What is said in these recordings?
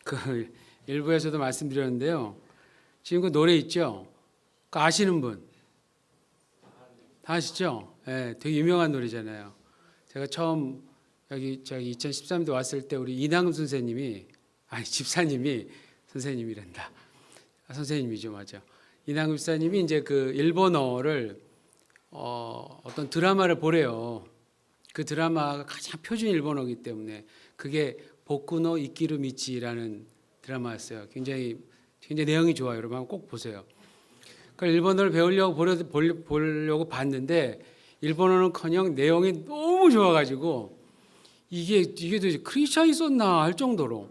그 일부에서도 말씀드렸는데요. 지금 그 노래 있죠? 그 아시는 분? 다 아시죠? 예, 되게 유명한 노래잖아요. 제가 처음 여기 저기 2013년도 왔을 때 우리 이남금 선생님이 집사님이 선생님이란다. 선생님이죠, 맞아. 이남금 집사님이 이제 그 일본어를 어떤 드라마를 보래요. 그 드라마가 가장 표준 일본어이기 때문에 그게 보쿠노 이키루 미치라는 드라마였어요. 굉장히 내용이 좋아요. 여러분 한번 꼭 보세요. 그 일본어를 배우려고 보려고 봤는데 일본어는커녕 내용이 너무 좋아가지고 이게 도대체 크리스찬이 썼나 할 정도로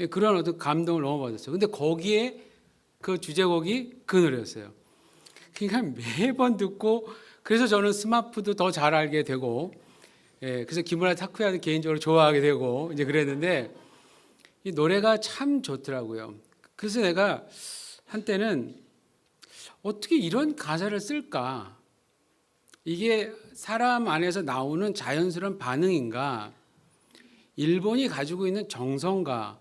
그런 어떤 감동을 너무 받았어요. 근데 거기에 그 주제곡이 그 노래였어요. 그러니까 매번 듣고 그래서 저는 스마프도 더 잘 알게 되고, 그래서 기무라 타쿠야도 개인적으로 좋아하게 되고 이제 그랬는데 이 노래가 참 좋더라고요. 그래서 내가 한때는 어떻게 이런 가사를 쓸까? 이게 사람 안에서 나오는 자연스러운 반응인가? 일본이 가지고 있는 정서인가?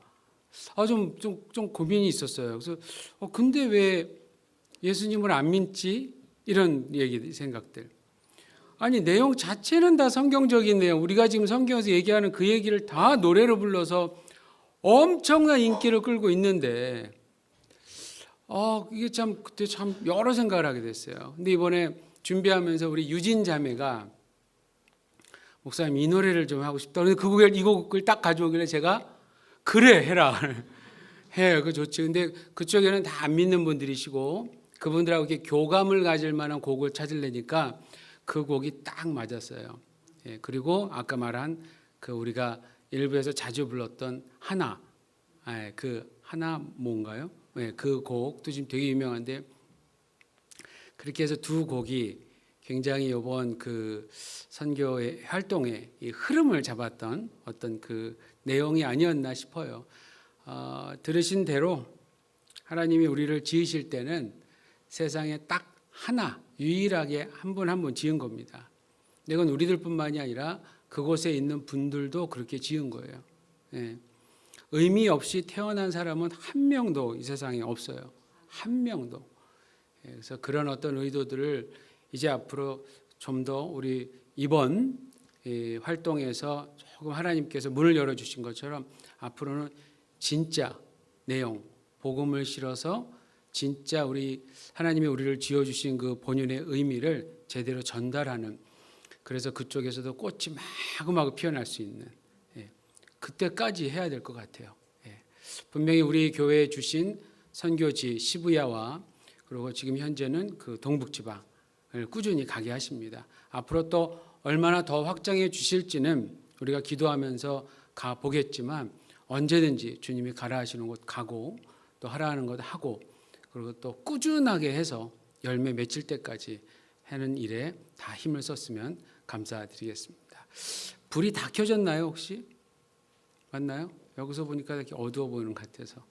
좀 고민이 있었어요. 그래서 근데 왜 예수님을 안 믿지? 이런 생각들. 아니 내용 자체는 다 성경적인 내용. 우리가 지금 성경에서 얘기하는 그 얘기를 다 노래로 불러서 엄청난 인기를 끌고 있는데 이게 그때 참 여러 생각을 하게 됐어요. 근데 이번에 준비하면서 우리 유진 자매가 목사님 이 노래를 좀 하고 싶다. 근데 이 곡을 딱 가져오길래 제가 그래 해라. 해요. 그거 좋지. 근데 그쪽에는 다 안 믿는 분들이시고 그분들하고 이렇게 교감을 가질 만한 곡을 찾으려니까 그 곡이 딱 맞았어요. 그리고 아까 말한 그 우리가 일부에서 자주 불렀던 하나, 그 하나 뭔가요? 그 곡도 지금 되게 유명한데 그렇게 해서 두 곡이 굉장히 이번 그 선교의 활동의 이 흐름을 잡았던 어떤 그 내용이 아니었나 싶어요. 들으신 대로 하나님이 우리를 지으실 때는 세상에 딱 하나 유일하게 한 분 한 분 지은 겁니다. 이건 우리들뿐만이 아니라 그곳에 있는 분들도 그렇게 지은 거예요. 의미 없이 태어난 사람은 한 명도 이 세상에 없어요. 한 명도. 그래서 그런 어떤 의도들을 이제 앞으로 좀 더 우리 이번 활동에서 조금 하나님께서 문을 열어주신 것처럼 앞으로는 진짜 내용, 복음을 실어서 진짜 우리 하나님이 우리를 지어주신 그 본연의 의미를 제대로 전달하는, 그래서 그쪽에서도 꽃이 마구마구 피어날 수 있는 그때까지 해야 될 것 같아요. 분명히 우리 교회에 주신 선교지 시부야와 그리고 지금 현재는 그 동북지방을 꾸준히 가게 하십니다. 앞으로 또 얼마나 더 확장해 주실지는 우리가 기도하면서 가 보겠지만 언제든지 주님이 가라 하시는 곳 가고 또 하라 하는 것 하고 그리고 또 꾸준하게 해서 열매 맺힐 때까지 하는 일에 다 힘을 썼으면 감사드리겠습니다. 불이 다 켜졌나요 혹시? 맞나요? 여기서 보니까 이렇게 어두워 보이는 것 같아서.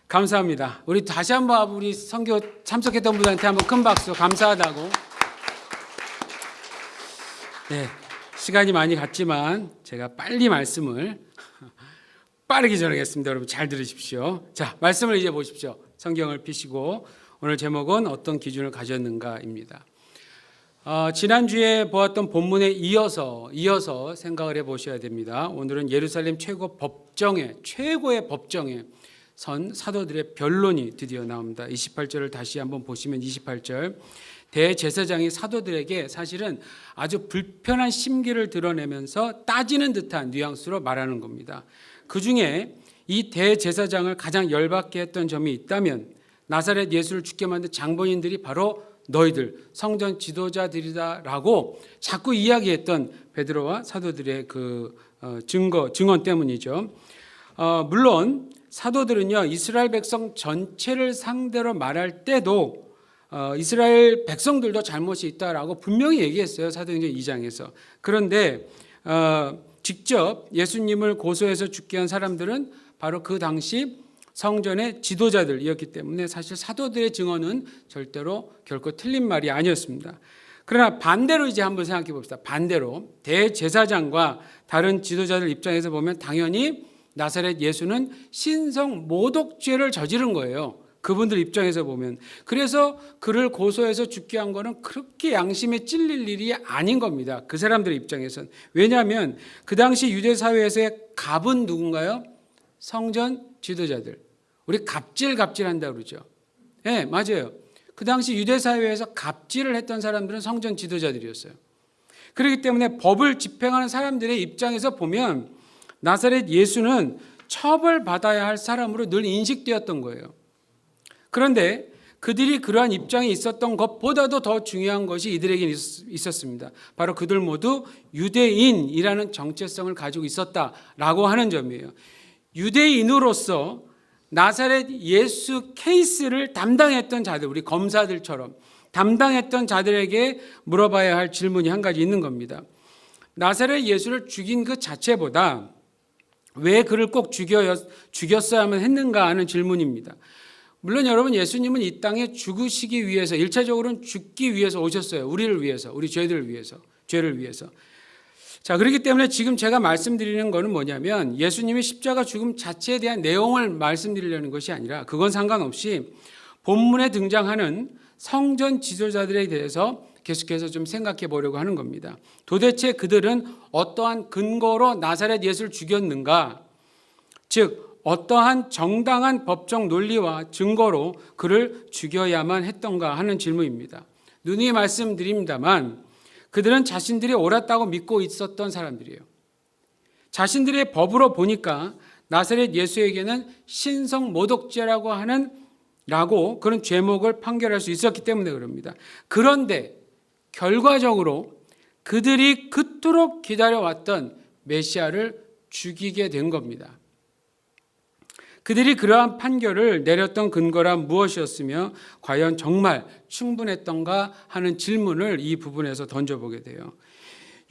감사합니다. 우리 다시 한번 우리 선교 참석했던 분들한테 한번 큰 박수. 감사하다고. 시간이 많이 갔지만 제가 빨리 말씀을 빠르게 전하겠습니다. 여러분 잘 들으십시오. 자, 말씀을 이제 보십시오. 성경을 펴시고 오늘 제목은 어떤 기준을 가졌는가입니다. 지난주에 보았던 본문에 이어서 생각을 해보셔야 됩니다. 오늘은 예루살렘 최고의 법정에 선 사도들의 변론이 드디어 나옵니다. 28절을 다시 한번 보시면 28절 대제사장이 사도들에게 사실은 아주 불편한 심기를 드러내면서 따지는 듯한 뉘앙스로 말하는 겁니다. 그중에 이 대제사장을 가장 열받게 했던 점이 있다면 나사렛 예수를 죽게 만든 장본인들이 바로 너희들 성전 지도자들이다라고 자꾸 이야기했던 베드로와 사도들의 그 증언 때문이죠. 물론 사도들은요 이스라엘 백성 전체를 상대로 말할 때도 이스라엘 백성들도 잘못이 있다라고 분명히 얘기했어요. 사도행전 2장에서. 그런데 직접 예수님을 고소해서 죽게 한 사람들은 바로 그 당시 성전의 지도자들이었기 때문에 사실 사도들의 증언은 절대로 결코 틀린 말이 아니었습니다. 그러나 반대로 이제 한번 생각해 봅시다. 반대로 대제사장과 다른 지도자들 입장에서 보면 당연히 나사렛 예수는 신성 모독죄를 저지른 거예요. 그분들 입장에서 보면. 그래서 그를 고소해서 죽게 한 거는 그렇게 양심에 찔릴 일이 아닌 겁니다. 그 사람들 입장에서는. 왜냐하면 그 당시 유대 사회에서의 갑은 누군가요? 성전 지도자들. 우리 갑질한다고 그러죠. 네, 맞아요. 그 당시 유대 사회에서 갑질을 했던 사람들은 성전 지도자들이었어요. 그렇기 때문에 법을 집행하는 사람들의 입장에서 보면 나사렛 예수는 처벌받아야 할 사람으로 늘 인식되었던 거예요. 그런데 그들이 그러한 입장에 있었던 것보다도 더 중요한 것이 이들에게 있었습니다. 바로 그들 모두 유대인이라는 정체성을 가지고 있었다라고 하는 점이에요. 유대인으로서 나사렛 예수 케이스를 담당했던 자들, 우리 검사들처럼 담당했던 자들에게 물어봐야 할 질문이 한 가지 있는 겁니다. 나사렛 예수를 죽인 그 자체보다 왜 그를 꼭 죽였어야만 했는가 하는 질문입니다. 물론 여러분, 예수님은 이 땅에 죽으시기 위해서, 1차적으로는 죽기 위해서 오셨어요. 우리를 위해서, 우리 죄를 위해서. 자, 그렇기 때문에 지금 제가 말씀드리는 거는 뭐냐면 예수님의 십자가 죽음 자체에 대한 내용을 말씀드리려는 것이 아니라, 그건 상관없이 본문에 등장하는 성전 지도자들에 대해서 계속해서 좀 생각해 보려고 하는 겁니다. 도대체 그들은 어떠한 근거로 나사렛 예수를 죽였는가? 즉 어떠한 정당한 법적 논리와 증거로 그를 죽여야만 했던가 하는 질문입니다. 누누이 말씀드립니다만 그들은 자신들이 옳았다고 믿고 있었던 사람들이에요. 자신들의 법으로 보니까 나사렛 예수에게는 신성 모독죄라고 하는 그런 죄목을 판결할 수 있었기 때문에 그럽니다. 그런데 결과적으로 그들이 그토록 기다려왔던 메시아를 죽이게 된 겁니다. 그들이 그러한 판결을 내렸던 근거란 무엇이었으며 과연 정말 충분했던가 하는 질문을 이 부분에서 던져보게 돼요.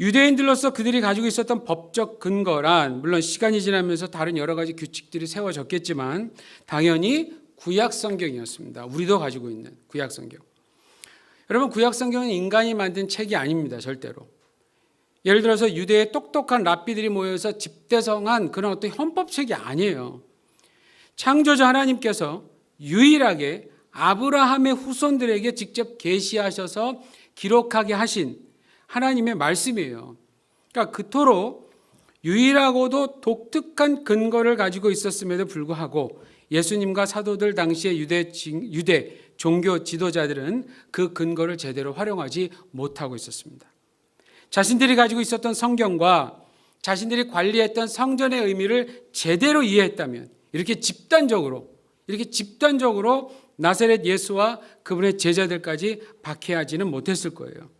유대인들로서 그들이 가지고 있었던 법적 근거란, 물론 시간이 지나면서 다른 여러 가지 규칙들이 세워졌겠지만 당연히 구약 성경이었습니다. 우리도 가지고 있는 구약 성경. 여러분, 구약 성경은 인간이 만든 책이 아닙니다. 절대로. 예를 들어서 유대의 똑똑한 랍비들이 모여서 집대성한 그런 어떤 헌법책이 아니에요. 창조자 하나님께서 유일하게 아브라함의 후손들에게 직접 계시하셔서 기록하게 하신 하나님의 말씀이에요. 그러니까 그토록 유일하고도 독특한 근거를 가지고 있었음에도 불구하고 예수님과 사도들 당시의 유대 종교 지도자들은 그 근거를 제대로 활용하지 못하고 있었습니다. 자신들이 가지고 있었던 성경과 자신들이 관리했던 성전의 의미를 제대로 이해했다면 이렇게 집단적으로 나사렛 예수와 그분의 제자들까지 박해하지는 못했을 거예요.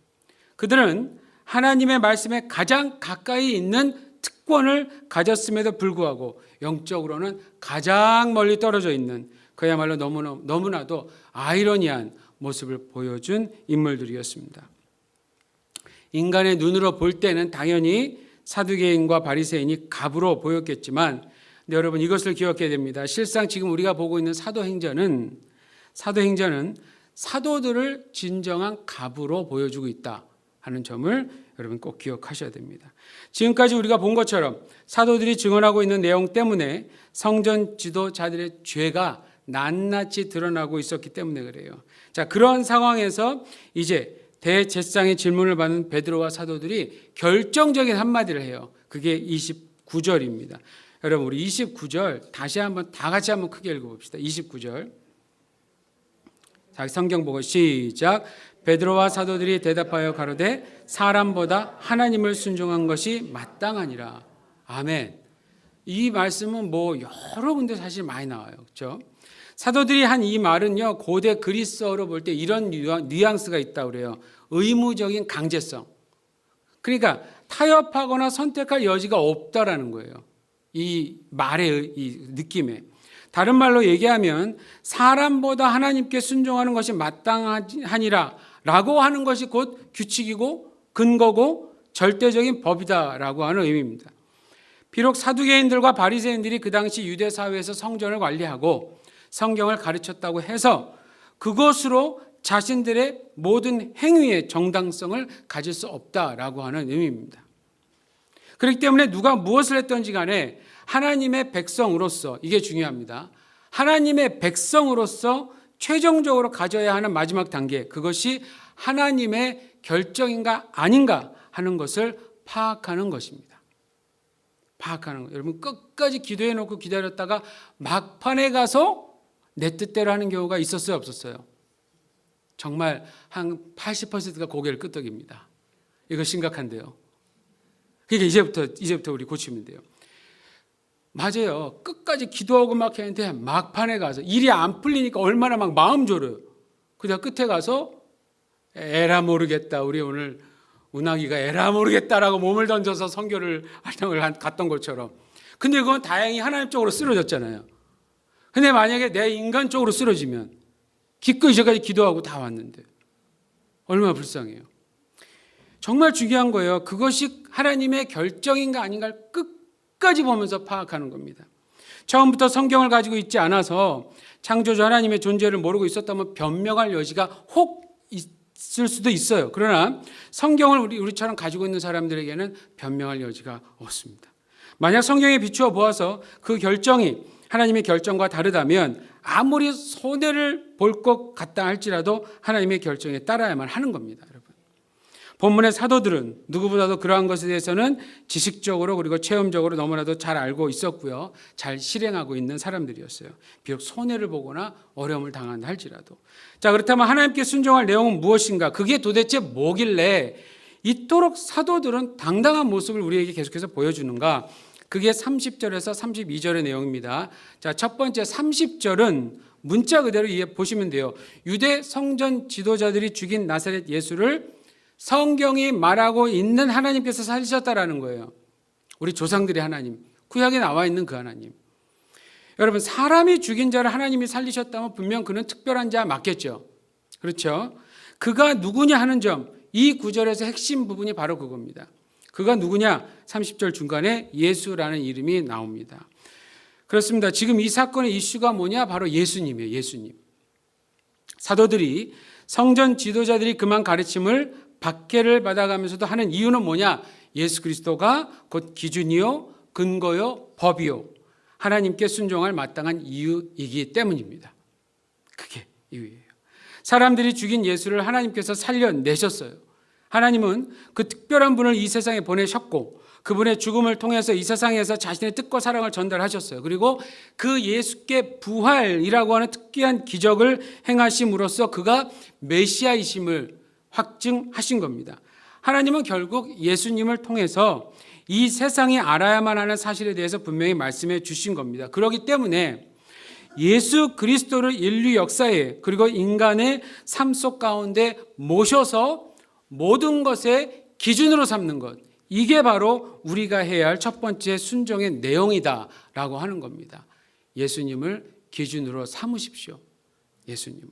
그들은 하나님의 말씀에 가장 가까이 있는 특권을 가졌음에도 불구하고 영적으로는 가장 멀리 떨어져 있는, 그야말로 너무나도 아이러니한 모습을 보여준 인물들이었습니다. 인간의 눈으로 볼 때는 당연히 사두개인과 바리새인이 갑으로 보였겠지만, 근데 여러분, 이것을 기억해야 됩니다. 실상 지금 우리가 보고 있는 사도행전은 사도들을 진정한 갑으로 보여주고 있다 하는 점을 여러분 꼭 기억하셔야 됩니다. 지금까지 우리가 본 것처럼 사도들이 증언하고 있는 내용 때문에 성전 지도자들의 죄가 낱낱이 드러나고 있었기 때문에 그래요. 자, 그런 상황에서 이제 대제사장의 질문을 받는 베드로와 사도들이 결정적인 한마디를 해요. 그게 29절입니다. 여러분, 우리 29절 다 같이 한번 크게 읽어봅시다. 29절. 자, 성경 보고 시작. 베드로와 사도들이 대답하여 가로되 사람보다 하나님을 순종한 것이 마땅하니라. 아멘. 이 말씀은 여러 군데 사실 많이 나와요. 그렇죠? 사도들이 한 이 말은요, 고대 그리스어로 볼 때 이런 뉘앙스가 있다고 그래요. 의무적인 강제성. 그러니까 타협하거나 선택할 여지가 없다라는 거예요. 이 말의 이 느낌에. 다른 말로 얘기하면 사람보다 하나님께 순종하는 것이 마땅하니라 라고 하는 것이 곧 규칙이고 근거고 절대적인 법이다라고 하는 의미입니다. 비록 사두개인들과 바리새인들이 그 당시 유대 사회에서 성전을 관리하고 성경을 가르쳤다고 해서 그것으로 자신들의 모든 행위의 정당성을 가질 수 없다라고 하는 의미입니다. 그렇기 때문에 누가 무엇을 했든지 간에 하나님의 백성으로서, 이게 중요합니다. 하나님의 백성으로서 최종적으로 가져야 하는 마지막 단계, 그것이 하나님의 결정인가 아닌가 하는 것을 파악하는 것입니다. 파악하는 거. 여러분 끝까지 기도해 놓고 기다렸다가 막판에 가서 내 뜻대로 하는 경우가 있었어요, 없었어요? 정말 한 80%가 고개를 끄덕입니다. 이거 심각한데요. 그러니까 이제부터 우리 고치면 돼요. 맞아요. 끝까지 기도하고 막 했는데 막판에 가서 일이 안 풀리니까 얼마나 막 마음 졸여요. 그냥 끝에 가서 에라 모르겠다. 우리 오늘 운하기가 에라 모르겠다라고 몸을 던져서 선교를 활동을 갔던 것처럼. 근데 그건 다행히 하나님 쪽으로 쓰러졌잖아요. 근데 만약에 내 인간 쪽으로 쓰러지면 기꺼이 이제까지 기도하고 다 왔는데 얼마나 불쌍해요. 정말 중요한 거예요. 그것이 하나님의 결정인가 아닌가를 끝까지 보면서 파악하는 겁니다. 처음부터 성경을 가지고 있지 않아서 창조주 하나님의 존재를 모르고 있었다면 변명할 여지가 혹 있을 수도 있어요. 그러나 성경을 우리처럼 가지고 있는 사람들에게는 변명할 여지가 없습니다. 만약 성경에 비추어 보아서 그 결정이 하나님의 결정과 다르다면 아무리 손해를 볼 것 같다 할지라도 하나님의 결정에 따라야만 하는 겁니다. 여러분. 본문의 사도들은 누구보다도 그러한 것에 대해서는 지식적으로 그리고 체험적으로 너무나도 잘 알고 있었고요. 잘 실행하고 있는 사람들이었어요. 비록 손해를 보거나 어려움을 당한다 할지라도. 자, 그렇다면 하나님께 순종할 내용은 무엇인가? 그게 도대체 뭐길래 이토록 사도들은 당당한 모습을 우리에게 계속해서 보여주는가? 그게 30절에서 32절의 내용입니다. 자, 첫 번째 30절은 문자 그대로 보시면 돼요. 유대 성전 지도자들이 죽인 나사렛 예수를 성경이 말하고 있는 하나님께서 살리셨다라는 거예요. 우리 조상들의 하나님, 구약에 나와 있는 그 하나님. 여러분, 사람이 죽인 자를 하나님이 살리셨다면 분명 그는 특별한 자 맞겠죠. 그렇죠? 그가 누구냐 하는 점, 이 구절에서 핵심 부분이 바로 그겁니다. 그가 누구냐? 30절 중간에 예수라는 이름이 나옵니다. 그렇습니다. 지금 이 사건의 이슈가 뭐냐? 바로 예수님이에요. 예수님. 사도들이 성전 지도자들이 그만 가르침을 박해를 받아가면서도 하는 이유는 뭐냐? 예수 그리스도가 곧 기준이요, 근거요, 법이요. 하나님께 순종할 마땅한 이유이기 때문입니다. 그게 이유예요. 사람들이 죽인 예수를 하나님께서 살려내셨어요. 하나님은 그 특별한 분을 이 세상에 보내셨고 그분의 죽음을 통해서 이 세상에서 자신의 뜻과 사랑을 전달하셨어요. 그리고 그 예수께 부활이라고 하는 특기한 기적을 행하심으로써 그가 메시아이심을 확증하신 겁니다. 하나님은 결국 예수님을 통해서 이 세상이 알아야만 하는 사실에 대해서 분명히 말씀해 주신 겁니다. 그렇기 때문에 예수 그리스도를 인류 역사에 그리고 인간의 삶 속 가운데 모셔서 모든 것의 기준으로 삼는 것, 이게 바로 우리가 해야 할 첫 번째 순종의 내용이다라고 하는 겁니다. 예수님을 기준으로 삼으십시오. 예수님을.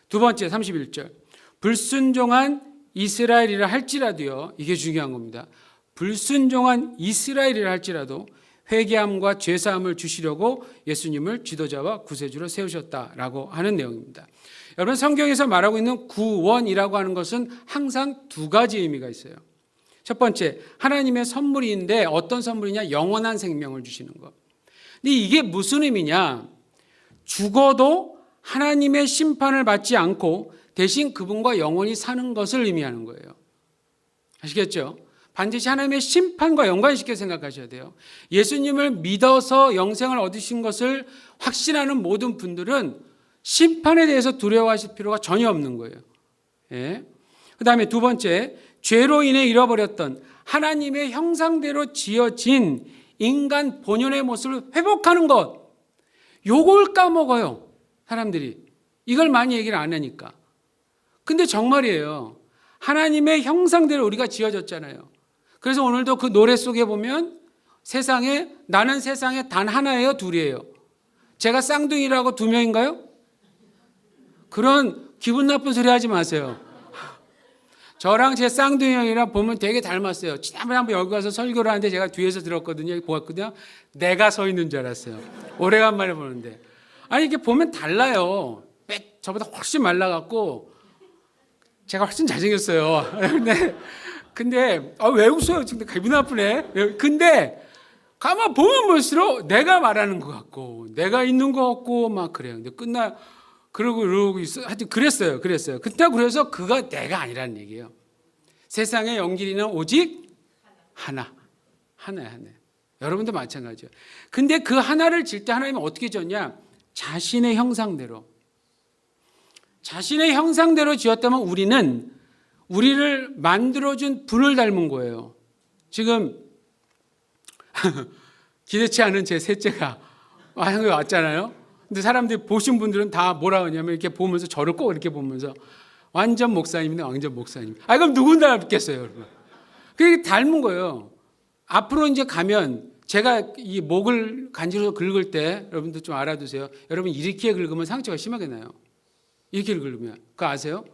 두 번째 31절. 불순종한 이스라엘이라 할지라도요. 이게 중요한 겁니다. 불순종한 이스라엘이라 할지라도 회개함과 죄사함을 주시려고 예수님을 지도자와 구세주로 세우셨다라고 하는 내용입니다. 여러분, 성경에서 말하고 있는 구원이라고 하는 것은 항상 두 가지 의미가 있어요. 첫 번째, 하나님의 선물인데 어떤 선물이냐? 영원한 생명을 주시는 것. 근데 이게 무슨 의미냐? 죽어도 하나님의 심판을 받지 않고 대신 그분과 영원히 사는 것을 의미하는 거예요. 아시겠죠? 반드시 하나님의 심판과 연관시켜 생각하셔야 돼요. 예수님을 믿어서 영생을 얻으신 것을 확신하는 모든 분들은 심판에 대해서 두려워하실 필요가 전혀 없는 거예요. 예. 그 다음에 두 번째, 죄로 인해 잃어버렸던 하나님의 형상대로 지어진 인간 본연의 모습을 회복하는 것. 요걸 까먹어요. 사람들이. 이걸 많이 얘기를 안 하니까. 근데 정말이에요. 하나님의 형상대로 우리가 지어졌잖아요. 그래서 오늘도 그 노래 속에 보면 나는 세상에 단 하나예요, 둘이에요? 제가 쌍둥이라고 2명인가요? 그런 기분 나쁜 소리 하지 마세요. 저랑 제 쌍둥이 형이랑 보면 되게 닮았어요. 지난번에 한번 여기 가서 설교를 하는데 제가 뒤에서 들었거든요. 보았거든요. 내가 서 있는 줄 알았어요. 오래간만에 보는데. 아니, 이게 보면 달라요. 저보다 훨씬 말라갖고 제가 훨씬 잘생겼어요. 근데 왜 웃어요? 지금 기분 나쁘네. 근데 가만 보면 볼수록 내가 말하는 것 같고 내가 있는 것 같고 막 그래요. 근데 그러고 있어. 하여튼 그랬어요. 그래서 그가 내가 아니라는 얘기예요. 세상의 영길이는 오직 하나야. 여러분도 마찬가지예요. 근데 그 하나를 질 때 하나님은 어떻게 졌냐? 자신의 형상대로 지었다면 우리를 만들어준 분을 닮은 거예요. 지금 기대치 않은 제 셋째가 한국에 왔잖아요. 근데 사람들이 보신 분들은 다 뭐라 하냐면 이렇게 보면서 저를 꼭 이렇게 보면서 완전 목사님이네, 완전 목사님. 그럼 누군 닮겠어요, 여러분? 그게 닮은 거예요. 앞으로 이제 가면 제가 이 목을 간지러서 긁을 때 여러분들 좀 알아두세요. 여러분 이렇게 긁으면 상처가 심하게 나요. 이렇게 긁으면. 그거 아세요?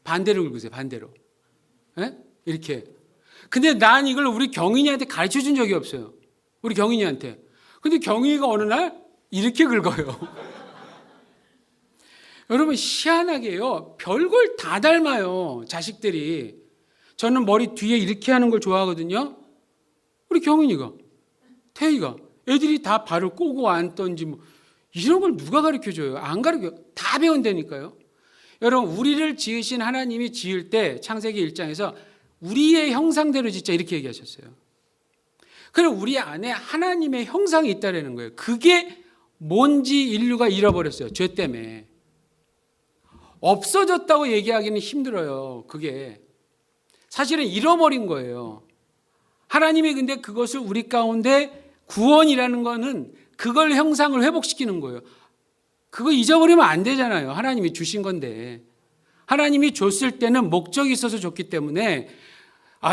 반대로 긁으세요, 반대로. 네? 이렇게. 근데 난 이걸 우리 경인이한테 가르쳐 준 적이 없어요. 우리 경인이한테. 근데 경인이가 어느 날 이렇게 긁어요. 여러분 희한하게요. 별걸 다 닮아요. 자식들이. 저는 머리 뒤에 이렇게 하는 걸 좋아하거든요. 우리 경인이가, 태희가. 애들이 다 발을 꼬고 앉던지 뭐 이런 걸 누가 가르쳐줘요? 안 가르쳐요. 다 배운다니까요. 여러분 우리를 지으신 하나님이 지을 때 창세기 1장에서 우리의 형상대로 짓자 이렇게 얘기하셨어요. 그럼 우리 안에 하나님의 형상이 있다는 거예요. 그게 뭔지 인류가 잃어버렸어요. 죄 때문에. 없어졌다고 얘기하기는 힘들어요. 그게. 사실은 잃어버린 거예요. 하나님이 근데 그것을 우리 가운데 구원이라는 거는 그걸 형상을 회복시키는 거예요. 그거 잊어버리면 안 되잖아요. 하나님이 주신 건데. 하나님이 줬을 때는 목적이 있어서 줬기 때문에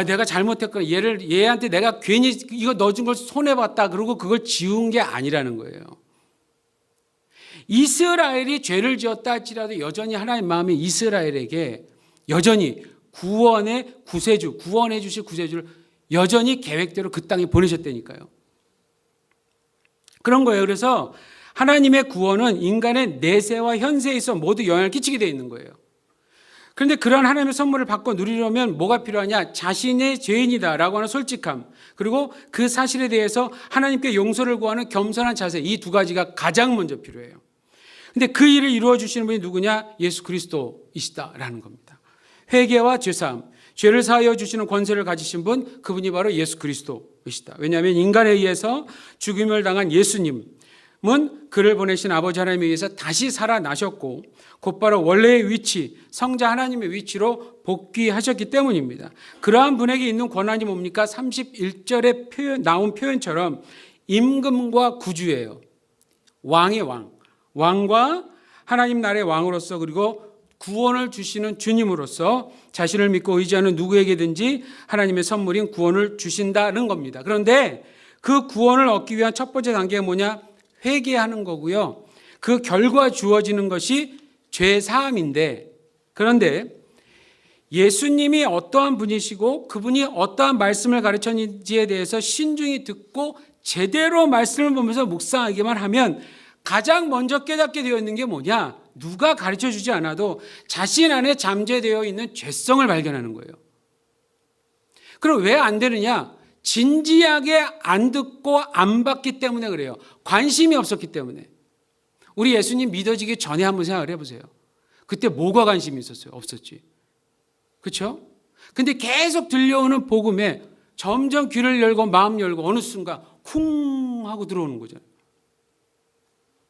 내가 잘못했거나 얘한테 내가 괜히 이거 넣어준 걸 손해봤다 그러고 그걸 지운 게 아니라는 거예요. 이스라엘이 죄를 지었다 할지라도 여전히 하나님 마음이 이스라엘에게 여전히 구원해 주실 구세주를 여전히 계획대로 그 땅에 보내셨다니까요. 그런 거예요. 그래서 하나님의 구원은 인간의 내세와 현세에 있어 모두 영향을 끼치게 되어 있는 거예요. 그런데 그런 하나님의 선물을 받고 누리려면 뭐가 필요하냐? 자신의 죄인이다라고 하는 솔직함, 그리고 그 사실에 대해서 하나님께 용서를 구하는 겸손한 자세, 이 두 가지가 가장 먼저 필요해요. 근데 그 일을 이루어 주시는 분이 누구냐? 예수 그리스도이시다라는 겁니다. 회개와 죄사함, 죄를 사하여 주시는 권세를 가지신 분, 그분이 바로 예수 그리스도이시다. 왜냐하면 인간에 의해서 죽임을 당한 예수님은 그를 보내신 아버지 하나님에 의해서 다시 살아나셨고 곧바로 원래의 위치, 성자 하나님의 위치로 복귀하셨기 때문입니다. 그러한 분에게 있는 권한이 뭡니까? 31절에 나온 표현처럼 임금과 구주예요. 왕의 왕. 왕과 하나님 나라의 왕으로서, 그리고 구원을 주시는 주님으로서 자신을 믿고 의지하는 누구에게든지 하나님의 선물인 구원을 주신다는 겁니다. 그런데 그 구원을 얻기 위한 첫 번째 단계가 뭐냐? 회개하는 거고요. 그 결과 주어지는 것이 죄 사함인데, 그런데 예수님이 어떠한 분이시고 그분이 어떠한 말씀을 가르쳤는지에 대해서 신중히 듣고 제대로 말씀을 보면서 묵상하기만 하면 가장 먼저 깨닫게 되어 있는 게 뭐냐? 누가 가르쳐 주지 않아도 자신 안에 잠재되어 있는 죄성을 발견하는 거예요. 그럼 왜 안 되느냐? 진지하게 안 듣고 안 받기 때문에 그래요. 관심이 없었기 때문에. 우리 예수님 믿어지기 전에 한번 생각을 해보세요. 그때 뭐가 관심이 있었어요? 없었지. 그렇죠? 근데 계속 들려오는 복음에 점점 귀를 열고 마음 열고 어느 순간 쿵 하고 들어오는 거잖아요.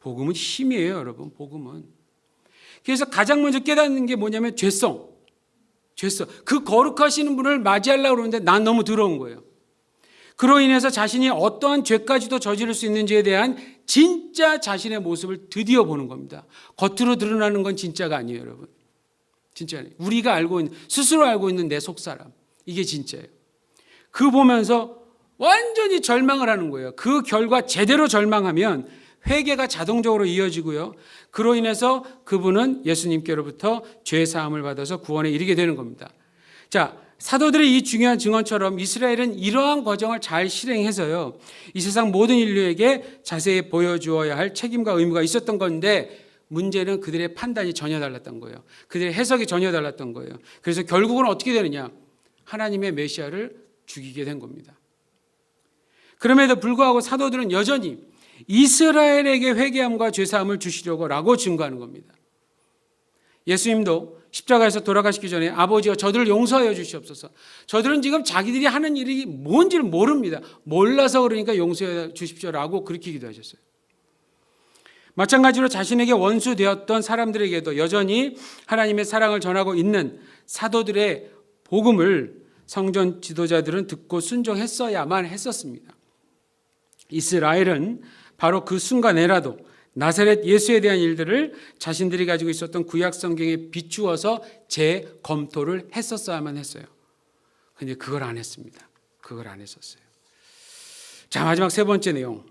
복음은 힘이에요, 여러분. 복음은. 그래서 가장 먼저 깨닫는 게 뭐냐면 죄성. 그 거룩하시는 분을 맞이하려고 그러는데 난 너무 더러운 거예요. 그로 인해서 자신이 어떠한 죄까지도 저지를 수 있는지에 대한 진짜 자신의 모습을 드디어 보는 겁니다. 겉으로 드러나는 건 진짜가 아니에요, 여러분. 진짜 아니에요. 우리가 스스로 알고 있는 내 속사람. 이게 진짜예요. 그 보면서 완전히 절망을 하는 거예요. 그 결과 제대로 절망하면 회개가 자동적으로 이어지고요. 그로 인해서 그분은 예수님께로부터 죄 사함을 받아서 구원에 이르게 되는 겁니다. 자, 사도들의 이 중요한 증언처럼 이스라엘은 이러한 과정을 잘 실행해서요, 이 세상 모든 인류에게 자세히 보여주어야 할 책임과 의무가 있었던 건데, 문제는 그들의 판단이 전혀 달랐던 거예요. 그들의 해석이 전혀 달랐던 거예요. 그래서 결국은 어떻게 되느냐? 하나님의 메시아를 죽이게 된 겁니다. 그럼에도 불구하고 사도들은 여전히 이스라엘에게 회개함과 죄사함을 주시려고 라고 증거하는 겁니다. 예수님도 십자가에서 돌아가시기 전에 아버지여 저들을 용서하여 주시옵소서. 저들은 지금 자기들이 하는 일이 뭔지를 모릅니다. 몰라서 그러니까 용서해 주십시오라고 그렇게 기도하셨어요. 마찬가지로 자신에게 원수 되었던 사람들에게도 여전히 하나님의 사랑을 전하고 있는 사도들의 복음을 성전 지도자들은 듣고 순종했어야만 했었습니다. 이스라엘은 바로 그 순간에라도 나사렛 예수에 대한 일들을 자신들이 가지고 있었던 구약 성경에 비추어서 재검토를 했었어야만 했어요. 근데 그걸 안 했습니다. 그걸 안 했었어요. 자, 마지막 세 번째 내용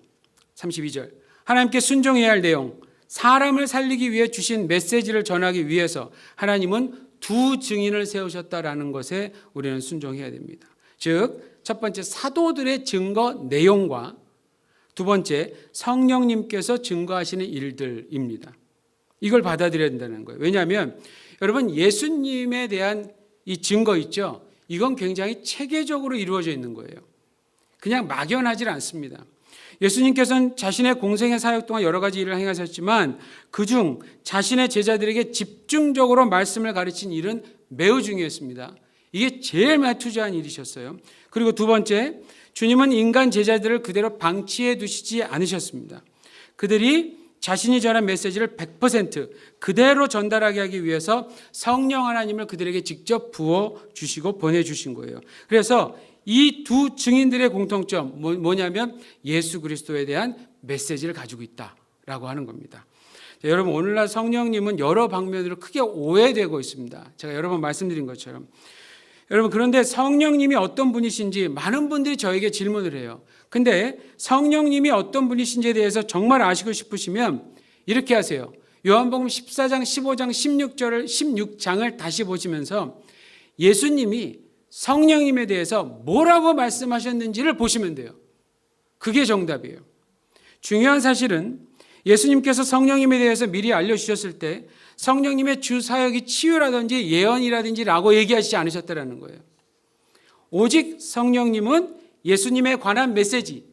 32절. 하나님께 순종해야 할 내용, 사람을 살리기 위해 주신 메시지를 전하기 위해서 하나님은 두 증인을 세우셨다라는 것에 우리는 순종해야 됩니다. 즉, 첫 번째 사도들의 증거 내용과 두 번째 성령님께서 증거하시는 일들입니다. 이걸 받아들여야 된다는 거예요. 왜냐하면 여러분 예수님에 대한 이 증거 있죠. 이건 굉장히 체계적으로 이루어져 있는 거예요. 그냥 막연하지 않습니다. 예수님께서는 자신의 공생의 사역 동안 여러 가지 일을 행하셨지만 그중 자신의 제자들에게 집중적으로 말씀을 가르친 일은 매우 중요했습니다. 이게 제일 많이 투자한 일이셨어요. 그리고 두 번째, 주님은 인간 제자들을 그대로 방치해 두시지 않으셨습니다. 그들이 자신이 전한 메시지를 100% 그대로 전달하게 하기 위해서 성령 하나님을 그들에게 직접 부어주시고 보내주신 거예요. 그래서 이 두 증인들의 공통점 뭐냐면 예수 그리스도에 대한 메시지를 가지고 있다라고 하는 겁니다. 자, 여러분 오늘날 성령님은 여러 방면으로 크게 오해되고 있습니다. 제가 여러 번 말씀드린 것처럼. 여러분 그런데 성령님이 어떤 분이신지 많은 분들이 저에게 질문을 해요. 근데 성령님이 어떤 분이신지에 대해서 정말 아시고 싶으시면 이렇게 하세요. 요한복음 14장, 15장, 16장을 다시 보시면서 예수님이 성령님에 대해서 뭐라고 말씀하셨는지를 보시면 돼요. 그게 정답이에요. 중요한 사실은 예수님께서 성령님에 대해서 미리 알려주셨을 때 성령님의 주 사역이 치유라든지 예언이라든지라고 얘기하시지 않으셨다는 거예요. 오직 성령님은 예수님에 관한 메시지,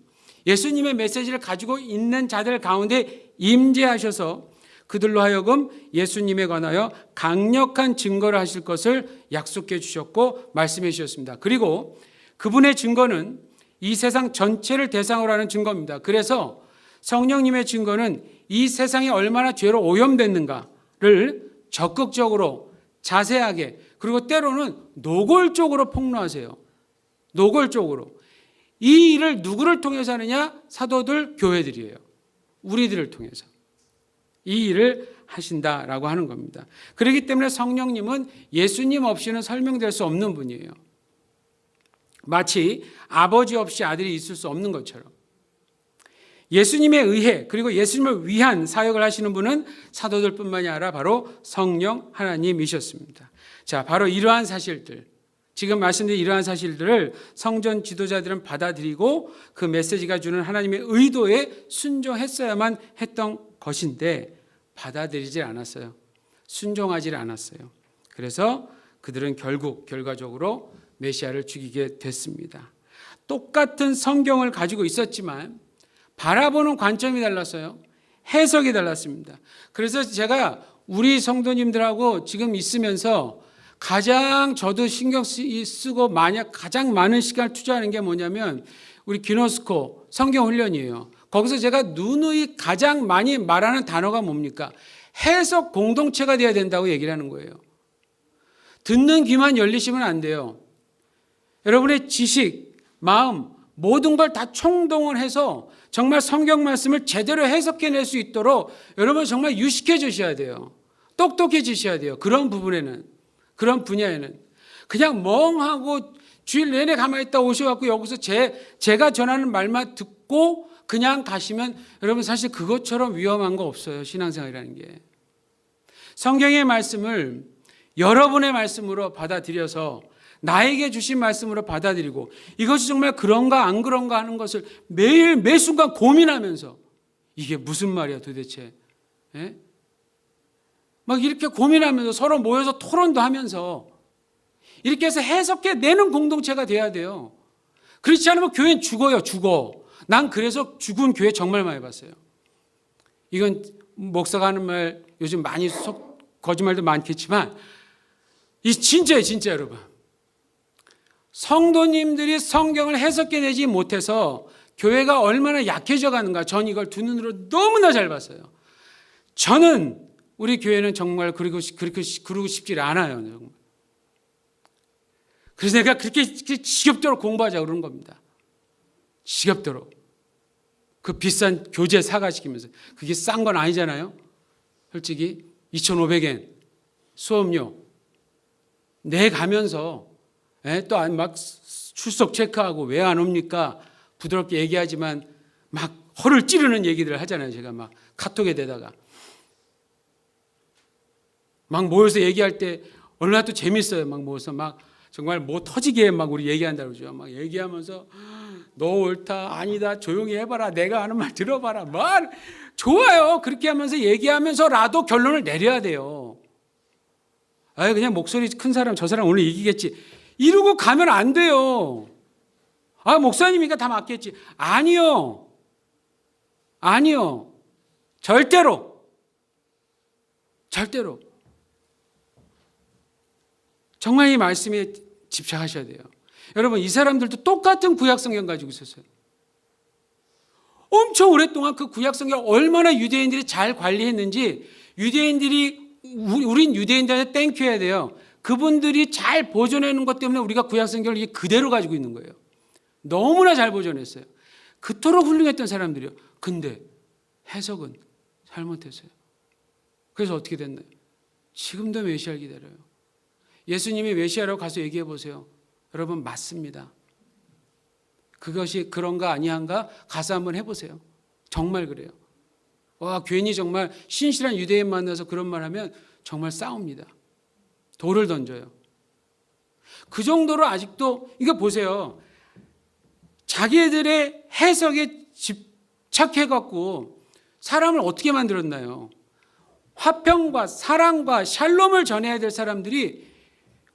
예수님의 메시지를 가지고 있는 자들 가운데 임재하셔서 그들로 하여금 예수님에 관하여 강력한 증거를 하실 것을 약속해 주셨고 말씀해 주셨습니다. 그리고 그분의 증거는 이 세상 전체를 대상으로 하는 증거입니다. 그래서 성령님의 증거는 이 세상이 얼마나 죄로 오염됐는가를 적극적으로 자세하게 그리고 때로는 노골적으로 폭로하세요. 노골적으로. 이 일을 누구를 통해서 하느냐? 사도들, 교회들이에요. 우리들을 통해서. 이 일을 하신다라고 하는 겁니다. 그렇기 때문에 성령님은 예수님 없이는 설명될 수 없는 분이에요. 마치 아버지 없이 아들이 있을 수 없는 것처럼. 예수님에 의해 그리고 예수님을 위한 사역을 하시는 분은 사도들뿐만이 아니라 바로 성령 하나님이셨습니다. 자, 바로 이러한 사실들, 지금 말씀드린 이러한 사실들을 성전 지도자들은 받아들이고 그 메시지가 주는 하나님의 의도에 순종했어야만 했던 것인데 받아들이질 않았어요. 순종하지 않았어요. 그래서 그들은 결과적으로 메시아를 죽이게 됐습니다. 똑같은 성경을 가지고 있었지만 바라보는 관점이 달랐어요. 해석이 달랐습니다. 그래서 제가 우리 성도님들하고 지금 있으면서 가장 저도 신경 쓰고 만약 가장 많은 시간을 투자하는 게 뭐냐면 우리 기노스코 성경 훈련이에요. 거기서 제가 누누이 가장 많이 말하는 단어가 뭡니까? 해석 공동체가 돼야 된다고 얘기를 하는 거예요. 듣는 귀만 열리시면 안 돼요. 여러분의 지식, 마음 모든 걸 다 총동원해서 정말 성경 말씀을 제대로 해석해낼 수 있도록 여러분 정말 유식해지셔야 돼요. 똑똑해지셔야 돼요. 그런 부분에는, 그런 분야에는. 그냥 멍하고 주일 내내 가만히 있다 오셔갖고 여기서 제가 전하는 말만 듣고 그냥 가시면 여러분 사실 그것처럼 위험한 거 없어요. 신앙생활이라는 게. 성경의 말씀을 여러분의 말씀으로 받아들여서 나에게 주신 말씀으로 받아들이고 이것이 정말 그런가 안 그런가 하는 것을 매일 매순간 고민하면서 이게 무슨 말이야 도대체. 예? 막 이렇게 고민하면서 서로 모여서 토론도 하면서 이렇게 해서 해석해내는 공동체가 돼야 돼요. 그렇지 않으면 교회는 죽어요. 죽어. 난 그래서 죽은 교회 정말 많이 봤어요. 이건 목사가 하는 말 요즘 많이 거짓말도 많겠지만 이 진짜예요, 진짜 여러분. 성도님들이 성경을 해석해내지 못해서 교회가 얼마나 약해져 가는가, 전 이걸 두 눈으로 너무나 잘 봤어요. 저는 우리 교회는 정말 그러고 싶지 않아요. 정말. 그래서 내가 그렇게 지겹도록 공부하자고 그러는 겁니다. 지겹도록. 그 비싼 교재 사가시키면서. 그게 싼 건 아니잖아요. 솔직히 2,500엔 수업료 내 가면서 또 막 출석 체크하고 왜 안 옵니까? 부드럽게 얘기하지만 막 허를 찌르는 얘기들을 하잖아요. 제가 막 카톡에 대다가 막 모여서 얘기할 때 얼마나 또 재밌어요. 막 모여서 막 정말 뭐 터지게 막 우리 얘기한다고 그러죠. 막 얘기하면서 너 옳다, 아니다, 조용히 해봐라, 내가 하는 말 들어봐라. 말 좋아요. 그렇게 하면서 얘기하면서라도 결론을 내려야 돼요. 아, 그냥 목소리 큰 사람, 저 사람 오늘 이기겠지. 이러고 가면 안 돼요. 아, 목사님이니까 다 맞겠지. 아니요. 아니요. 절대로. 절대로. 정말 이 말씀에 집착하셔야 돼요. 여러분, 이 사람들도 똑같은 구약성경 가지고 있었어요. 엄청 오랫동안 그 구약성경 얼마나 유대인들이 잘 관리했는지, 유대인들이 우린 유대인들한테 땡큐 해야 돼요. 그분들이 잘 보존해놓은 것 때문에 우리가 구약성경을 그대로 가지고 있는 거예요. 너무나 잘 보존했어요. 그토록 훌륭했던 사람들이요. 근데 해석은 잘못했어요. 그래서 어떻게 됐나요? 지금도 메시아를 기다려요. 예수님이 메시아라고 가서 얘기해 보세요. 여러분, 맞습니다. 그것이 그런가 아니한가 가서 한번 해보세요. 정말 그래요. 와, 괜히 정말 신실한 유대인 만나서 그런 말 하면 정말 싸웁니다. 돌을 던져요. 그 정도로 아직도, 이거 보세요. 자기들의 해석에 집착해갖고 사람을 어떻게 만들었나요? 화평과 사랑과 샬롬을 전해야 될 사람들이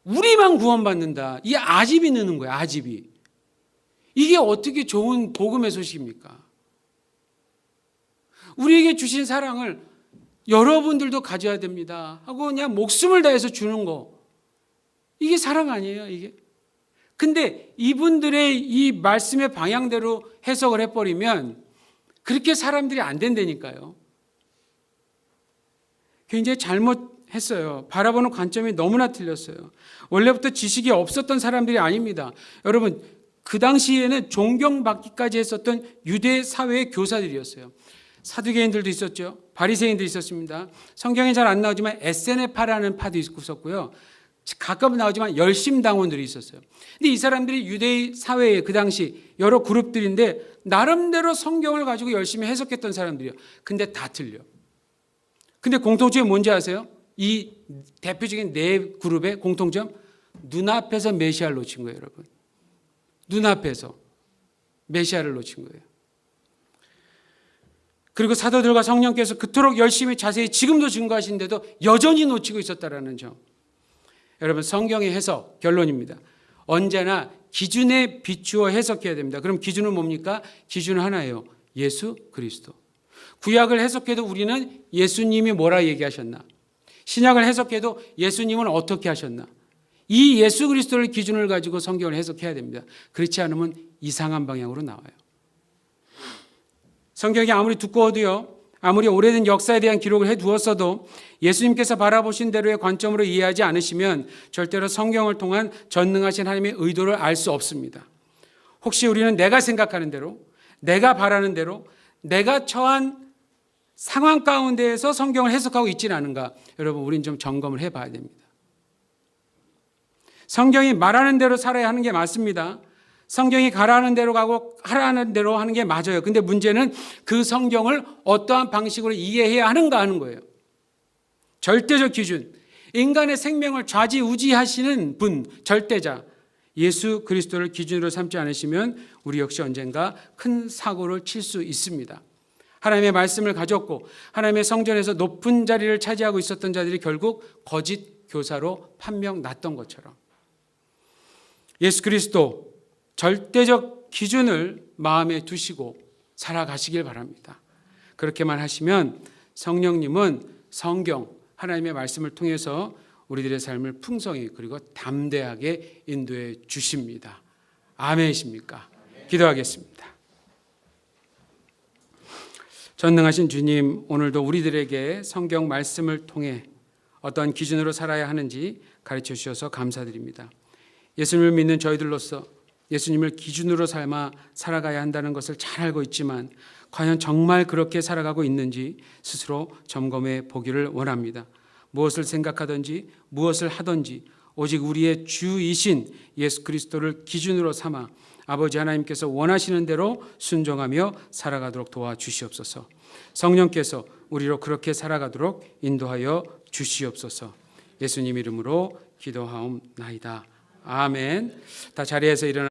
우리만 구원받는다. 이 아집이 느는 거예요. 아집이. 이게 어떻게 좋은 복음의 소식입니까? 우리에게 주신 사랑을 여러분들도 가져야 됩니다 하고 그냥 목숨을 다해서 주는 거, 이게 사랑 아니에요, 이게? 근데 이분들의 이 말씀의 방향대로 해석을 해버리면 그렇게 사람들이 안 된다니까요. 굉장히 잘못했어요. 바라보는 관점이 너무나 틀렸어요. 원래부터 지식이 없었던 사람들이 아닙니다. 여러분, 그 당시에는 존경받기까지 했었던 유대 사회의 교사들이었어요. 사두개인들도 있었죠. 바리새인도 있었습니다. 성경에 잘 안 나오지만 에세네파라는 파도 있었고요. 가끔 나오지만 열심당원들이 있었어요. 근데 이 사람들이 유대 사회의 그 당시 여러 그룹들인데 나름대로 성경을 가지고 열심히 해석했던 사람들이에요. 근데 다 틀려. 근데 공통점이 뭔지 아세요? 이 대표적인 네 그룹의 공통점, 눈앞에서 메시아를 놓친 거예요, 여러분. 눈앞에서 메시아를 놓친 거예요. 그리고 사도들과 성령께서 그토록 열심히 자세히 지금도 증거하시는데도 여전히 놓치고 있었다라는 점. 여러분, 성경의 해석 결론입니다. 언제나 기준에 비추어 해석해야 됩니다. 그럼 기준은 뭡니까? 기준은 하나예요. 예수 그리스도. 구약을 해석해도 우리는 예수님이 뭐라 얘기하셨나? 신약을 해석해도 예수님은 어떻게 하셨나? 이 예수 그리스도를 기준을 가지고 성경을 해석해야 됩니다. 그렇지 않으면 이상한 방향으로 나와요. 성경이 아무리 두꺼워도요, 아무리 오래된 역사에 대한 기록을 해두었어도 예수님께서 바라보신 대로의 관점으로 이해하지 않으시면 절대로 성경을 통한 전능하신 하나님의 의도를 알 수 없습니다. 혹시 우리는 내가 생각하는 대로, 내가 바라는 대로, 내가 처한 상황 가운데에서 성경을 해석하고 있지는 않은가? 여러분, 우리는 좀 점검을 해봐야 됩니다. 성경이 말하는 대로 살아야 하는 게 맞습니다. 성경이 가라는 대로 가고 하라는 대로 하는 게 맞아요. 근데 문제는 그 성경을 어떠한 방식으로 이해해야 하는가 하는 거예요. 절대적 기준, 인간의 생명을 좌지우지하시는 분, 절대자 예수 그리스도를 기준으로 삼지 않으시면 우리 역시 언젠가 큰 사고를 칠 수 있습니다. 하나님의 말씀을 가졌고 하나님의 성전에서 높은 자리를 차지하고 있었던 자들이 결국 거짓 교사로 판명 났던 것처럼 예수 그리스도 절대적 기준을 마음에 두시고 살아가시길 바랍니다. 그렇게만 하시면 성령님은 성경, 하나님의 말씀을 통해서 우리들의 삶을 풍성히 그리고 담대하게 인도해 주십니다. 아멘이십니까? 기도하겠습니다. 전능하신 주님, 오늘도 우리들에게 성경 말씀을 통해 어떤 기준으로 살아야 하는지 가르쳐 주셔서 감사드립니다. 예수님을 믿는 저희들로서 예수님을 기준으로 삼아 살아가야 한다는 것을 잘 알고 있지만 과연 정말 그렇게 살아가고 있는지 스스로 점검해 보기를 원합니다. 무엇을 생각하든지 무엇을 하든지 오직 우리의 주이신 예수 그리스도를 기준으로 삼아 아버지 하나님께서 원하시는 대로 순종하며 살아가도록 도와주시옵소서. 성령께서 우리로 그렇게 살아가도록 인도하여 주시옵소서. 예수님 이름으로 기도하옵나이다. 아멘. 다 자리에서 일어나